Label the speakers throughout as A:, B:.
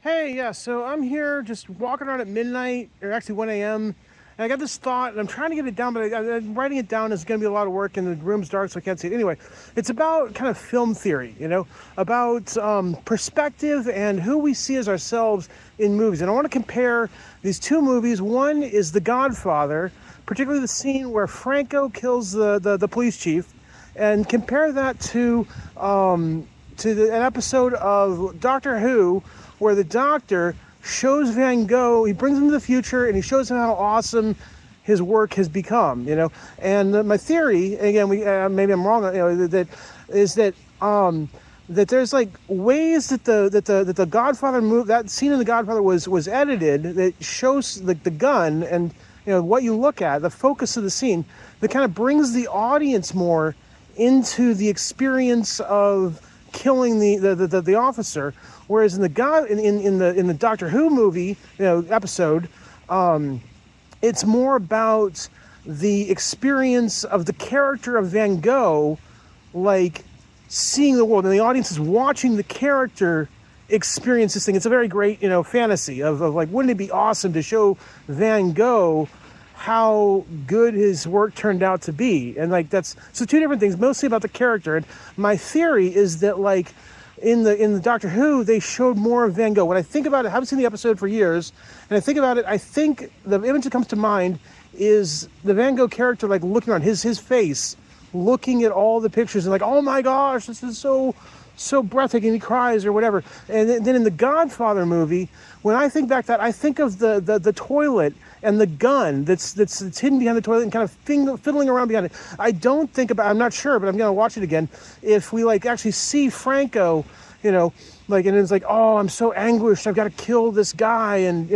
A: Hey, yeah, so I'm here just walking around at midnight, or actually 1 a.m., and I got this thought, and I'm trying to get it down, but writing it down is going to be a lot of work, and the room's dark, so I can't see it. Anyway, it's about kind of film theory, about perspective and who we see as ourselves in movies. And I want to compare these two movies. One is The Godfather, particularly the scene where Franco kills the police chief, and compare that to an episode of Doctor Who where the doctor shows Van Gogh, he brings him to the future and he shows him how awesome his work has become, And my theory, again, maybe I'm wrong, that is that there's like ways that the Godfather movie, that scene in The Godfather was edited that shows like the gun and what you look at, the focus of the scene, that kind of brings the audience more into the experience of killing the officer, whereas in the Doctor Who movie episode, it's more about the experience of the character of Van Gogh, like seeing the world, and the audience is watching the character experience this thing. It's a very great fantasy of like, wouldn't it be awesome to show Van Gogh how good his work turned out to be? And like, that's so two different things, mostly about the character. And my theory is that like in the Doctor Who, they showed more of Van Gogh. When I think about it, I haven't seen the episode for years, and I think about it, I think the image that comes to mind is the Van Gogh character like looking around his face, looking at all the pictures and like, oh my gosh, this is so breathtaking, he cries or whatever. And then in the Godfather movie, when I think back to that, I think of the toilet and the gun that's hidden behind the toilet and kind of fiddling around behind it. I don't think about, I'm not sure, but I'm going to watch it again, if we like actually see Franco, like, and it's like, oh, I'm so anguished, I've got to kill this guy, and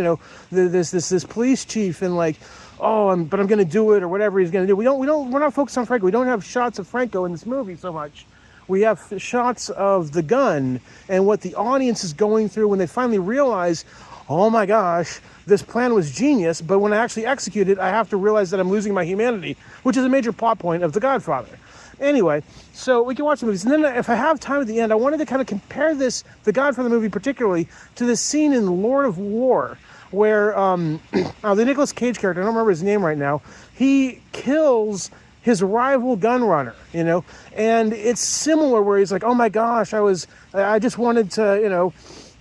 A: this police chief, and like, oh, but I'm going to do it, or whatever he's going to do. We're not focused on Franco. We don't have shots of Franco in this movie so much. We have shots of the gun and what the audience is going through when they finally realize, oh my gosh, this plan was genius, but when I actually execute it, I have to realize that I'm losing my humanity, which is a major plot point of The Godfather. Anyway, so we can watch the movies. And then if I have time at the end, I wanted to kind of compare the Godfather movie particularly, to this scene in Lord of War, where the Nicolas Cage character, I don't remember his name right now, he kills his rival gun runner, and it's similar where he's like, oh my gosh, I just wanted to,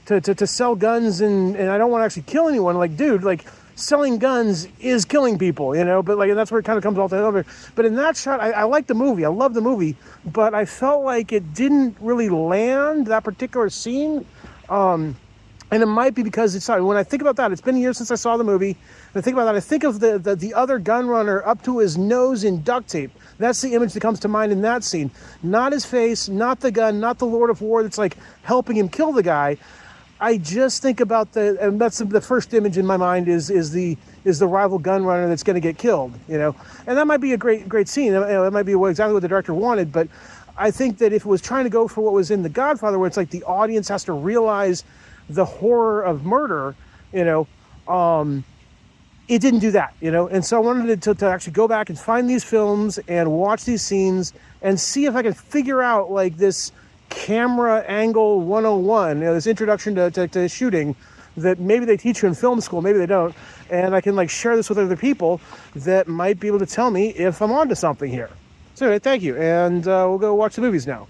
A: to sell guns and I don't want to actually kill anyone. Like, dude, like selling guns is killing people, but like, that's where it kind of comes all together. But in that shot, I like the movie. I love the movie, but I felt like it didn't really land, that particular scene. And it might be because when I think about that, it's been years since I saw the movie. And I think about that, I think of the other gun runner up to his nose in duct tape. That's the image that comes to mind in that scene. Not his face, not the gun, not the Lord of War that's like helping him kill the guy. I just think about and that's the first image in my mind is the rival gun runner that's going to get killed, And that might be a great scene. That might be exactly what the director wanted, but I think that if it was trying to go for what was in The Godfather, where it's like the audience has to realize the horror of murder, it didn't do that, And so I wanted to actually go back and find these films and watch these scenes and see if I could figure out like this camera angle 101, this introduction to shooting that maybe they teach you in film school, maybe they don't. And I can like share this with other people that might be able to tell me if I'm onto something here. So anyway, thank you. And we'll go watch the movies now.